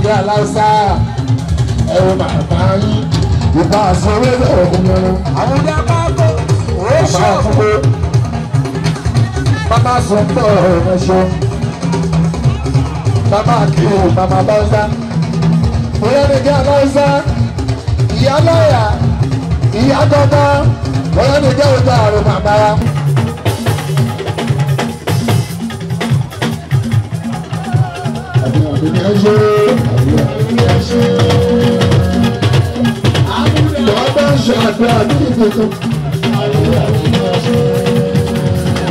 ẹgbẹ́ aláṣà ẹ̀rọ màmá yín ìbá àsọ̀rọ̀ ẹ̀rọ ọkùnrin. àwọn ọjà bá kó owó ṣọ́ọ̀fù. Mama sọ̀tọ̀ ẹ̀ṣọ́. Mama kiri mama báwùsá. Bóyá ní kí aláwùsá. Ìyá lọ́yà. Ìyá gbọ́dọ̀. Bóyá ní kí ọjọ́ àrùn màmá wa. Àbí ẹ̀ṣọ́. Wọ́n bá ń ṣe àdúrà ní ìdíkù.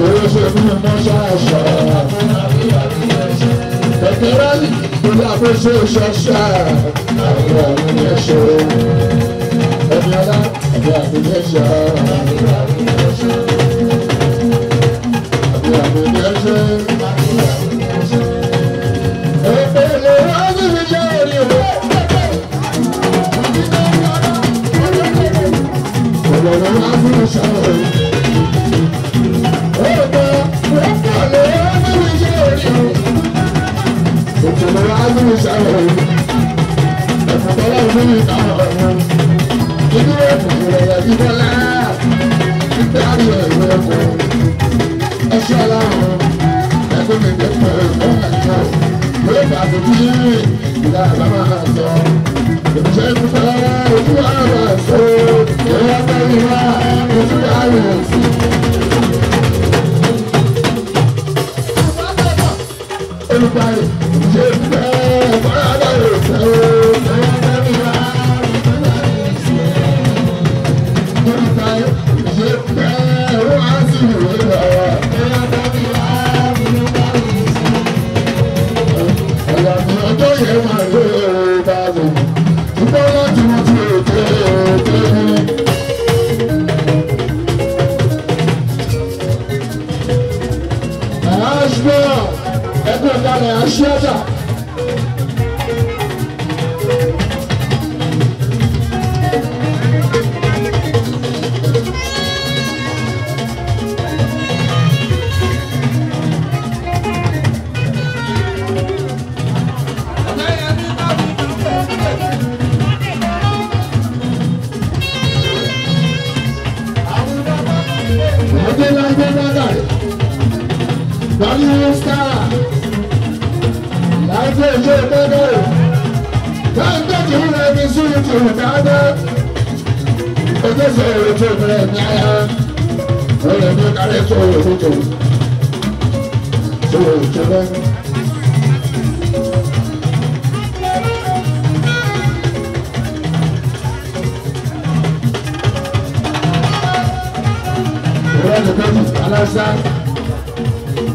Oṣù mi mọ ṣáṣá. Kẹ̀kẹ́rẹ́ ìlú àfẹsẹ̀ ṣáṣá. Àwọn ọ̀run yẹn ṣe. Ẹni ọlá àbí àbíyẹ ṣá. Àbí àbíyẹ ṣe. Èpèlè ọdún mi jẹ́ orí o. Ọ̀rọ̀ wá fún ṣáà.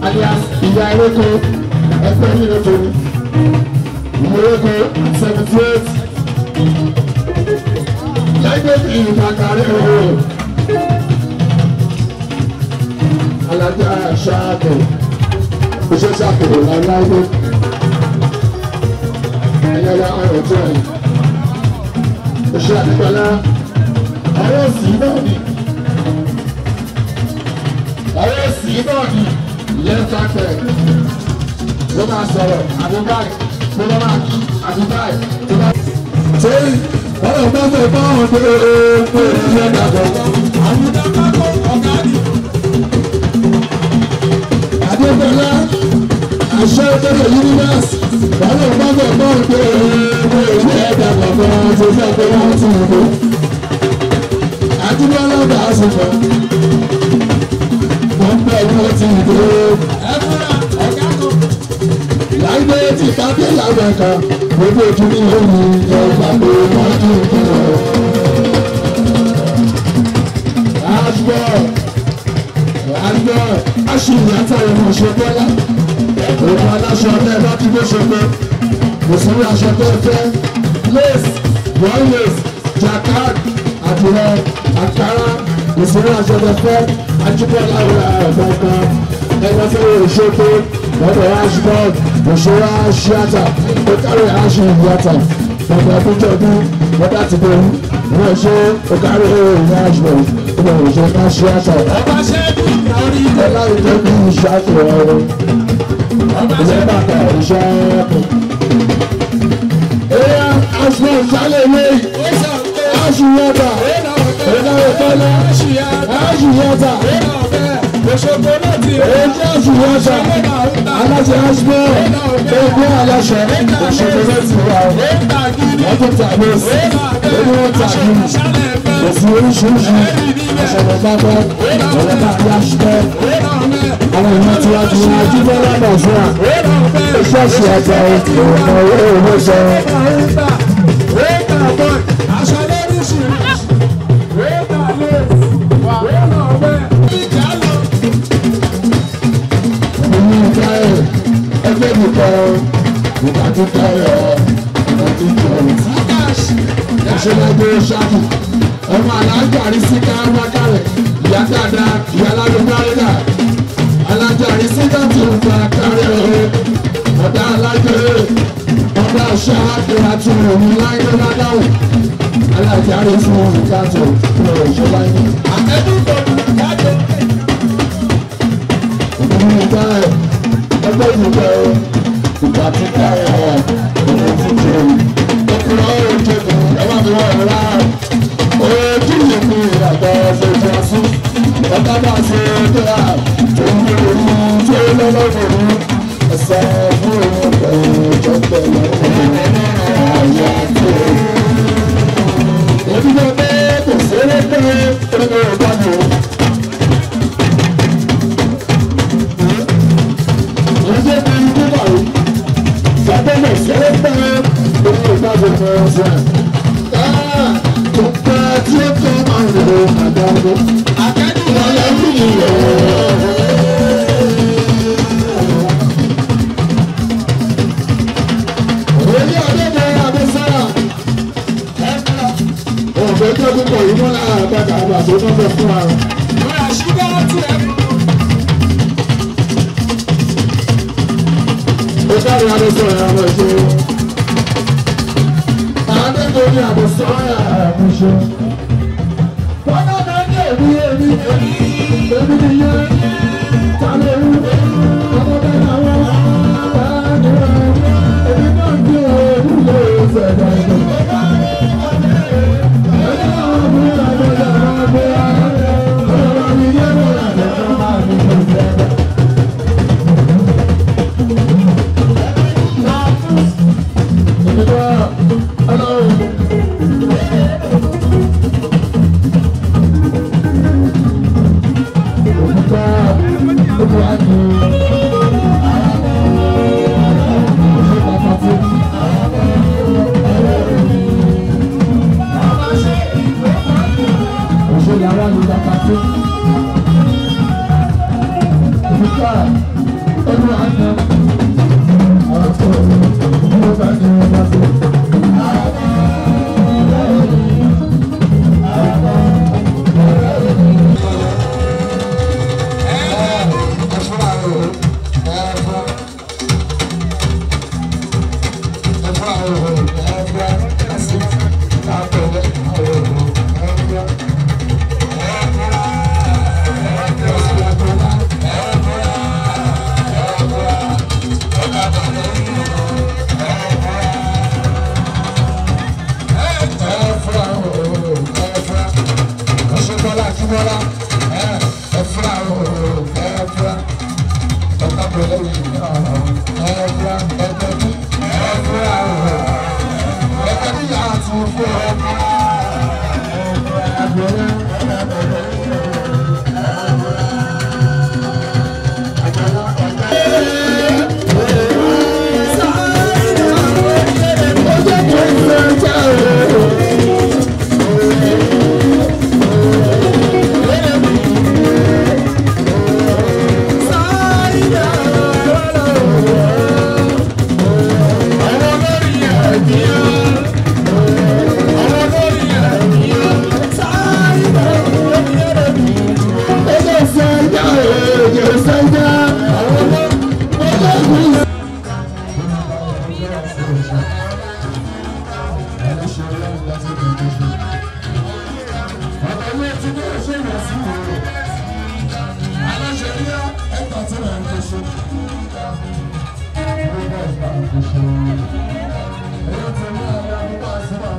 Alias ìyá Ereko ẹgbẹ́ nínú tòun Ereko 78 lẹ́gbẹ́ bí ìtàkàrẹ́ o alájà ṣáàkì iṣẹ́ ṣáàkì láìláìdé ẹ̀yẹ́lá ọ̀rọ̀ tó ẹ̀ iṣẹ́ àdìgbọ́lá ọ̀rọ̀ sí náà ni ọ̀rọ̀ sí náà ni lẹ́tà tẹ̀ ló máa sọ̀rọ̀ àdúgbàì tó bá máa kí àdúgbàì tó bá. sẹ́yìn ọ̀rọ̀ bá fẹ́ bá wọn pé pé ìyẹn dàgbọ́. àwùjọ kákó ọ̀gá ni. Adébọlá àṣẹ ìtọ́jú yunifásitì ọ̀rọ̀ bá fẹ́ bá wọn pé ìyẹn dàgbọ́ tó fẹ́ pé wọ́n ti wù dé. Adébọlá bá a sọ fún wọ́n pẹ́ wọ́n ti wù dé. Láìpẹ́ tí pápẹ́ làwọn kan gbogbo ojú ní omi ọgbà pé wọ́n tún kún ọ. Àgbọ̀ aṣèwé àtàwọn ọmọ ṣọgbọ́lá. Òun aláṣọ ọ̀tẹ́ bá tún bó ṣọgbọ́. Mùsùlùmí aṣọ tó fẹ́. Lace, one lace, jacquard, àdìrẹ, àkàrà. Mùsùlùmí aṣọ tó fẹ́. Ajíbọ́lá wà ọ̀gbọ̀ngàn. Ẹgbẹ́ fẹ́ òṣèké. Wọ́n Ashburn, òṣèré aṣíátà, ó kárí aṣọ ìyàtà, bàbá àbújọ́dún, bàbá ti bẹ̀rù, wọ́n ṣe ó kárí ìrìn Ashburn, ó bẹ̀rù òṣèré aṣíátà. Ọba ṣẹ́gun ìtàrí ìjọba ìjọba ìṣàkó ọ̀rọ̀, ilé bàtà ìṣàkó. ìjálẹ̀ ilé aṣùwọ́ta ìdáwó tọ́lá aṣùwọ́ta èjì aṣùwọ́ta aláṣẹ aṣùwọ́ ẹgbẹ́ aláṣẹ òṣèlú láti wà wọ́n tó tàbí ẹni wọ́n tàbí òsì oríṣiríṣi ọ̀ṣọ̀rọ̀ bábọ́ ọ̀rọ̀ bá yá ṣẹ́ àwọn ìmọ̀ tí wọ́n ti wọ́n ajíbọ́ lábà fún wa iṣẹ́ ṣe àjà ìmọ̀ owó sọ. Ẹgbẹ́ mi kọ́ ìdájú tẹ́lẹ̀ ọdún tó ìṣẹ́lẹ̀gbẹ́ ṣáàkì ọmọ alájọ àrísíká wákàrẹ̀ ìyá dáadáa ìyá aládùúgbàrẹ́dà alájọ àrísíká tó ń gba kárẹ̀ ọ̀rẹ́ ọ̀dà alájọ ọ̀dà ṣáàkì àti òun láyé ládáwò alájọ àrísíká tó ń gba ìṣẹ́lẹ̀gbẹ́ àtẹ́dúgbò kájọ ọdún ìgbà ẹ̀ ẹgbẹ́ ìgbà ẹ̀ ìgbà tí káyọ̀ ọ̀rẹ́ ti jẹun ọkùnrin ọ̀rẹ́ jẹun ẹ̀wọ̀n mi wọ̀ ọ̀rá ojú ìlú ìyàtọ̀ ṣèṣe ọ̀sùn ọ̀tá bá ṣe dẹ́ra tó ń gbé orí tó lọ́lọ́gbọ̀n ẹ̀sẹ̀ fún òun tó tẹ̀lé ọ̀yà tó. Èmi ló dé kò séré pé orí ọ̀gá mi ò. Ọjọ́ bí ikú bàrú sábẹ́lẹ̀ séré pé orí ọ̀gá mi ò sẹ́. Ọ̀pẹ tí ó tọ́ máa ń lo àdáwọ̀. Akẹ́kọ̀ọ́ lọ́lẹ́ fún mi lọ. Orí ọ̀dẹ́dẹ́ Adésára. Ọ̀bẹ tó púpọ̀ yìí mọ́ lára àgbàkà àgbà tó tọ́ fẹ́ fún ara. Lọ́yà ṣúgà tí ẹ mú. Ó dárí Adésára àwọn ẹ̀ṣọ́. Adésára ní Adésára àmúṣe. Bọ́lá náà ní èmi ni yé. Tàbí ọmọdé náà wọ́n bá nìyẹn. Èmi náà ń gbé òun lè ṣẹ̀dá ìgbà. Thank you.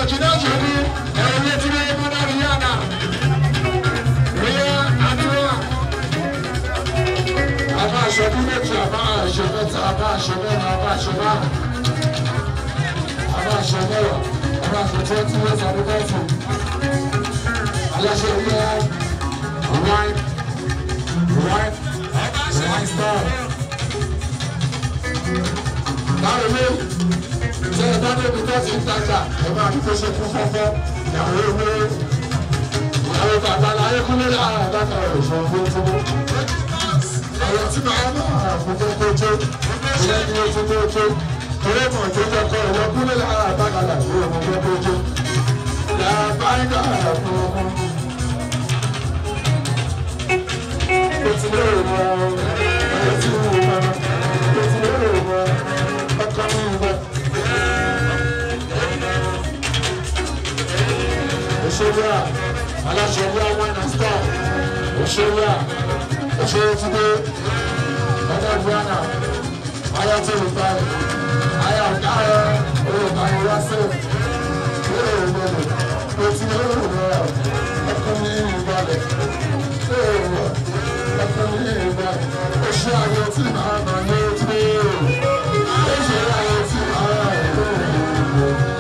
jìnnà jòní ẹ̀rọ létí ní mọ́nà ríyànà ríyà àdúrà. Àbá àṣọdún méjì, àbá àṣọ mẹ́ta, àbá àṣọ mẹ́rin, àbá àṣọ márùn, àbá àṣọ mẹ́wàá, àbá àṣọ 20 years anniversary. Aláṣẹ ilé wine star. Báwo ni ṣe ẹ bá débi tó ti ń tajà ẹ máa fi tó ṣe fún fọ́fọ́ ìyàwó ewé ìyàwó bàbá láyé kúnlé lára ìdáka ìṣòro fún túbú. Àwọn tí màá máa fún tó tó tó ilé ní ojú tó tó eré mọ̀ tó jẹ́ kọ́ ìwọ kúnlé lára ìdáka ìṣòro fún tó tó tó. Yàrá ń gbà fún ọmọ. Ó ti lé ìwọ ó ti lé ìwọ ó ti lé ìwọ ọkọ mi ìwọ. Òṣèlúà aláṣẹwà wine star òṣèlúà òṣèlú ti dé ọjọ́ ìgbàna ayọ̀ tó lè bá rẹ̀ ayọ̀ ọ̀gáyọ̀ olùkọ́ ìwá sí ìwé ìwọ̀n ó ti lé ìwọ̀n ọkọ mi ìwọ̀lẹ̀ ọkọ mi ìwọ̀lẹ̀ oṣù ayọ̀ tí màá nà ní ojú oṣù ayọ̀ tí màá nà ní ojú.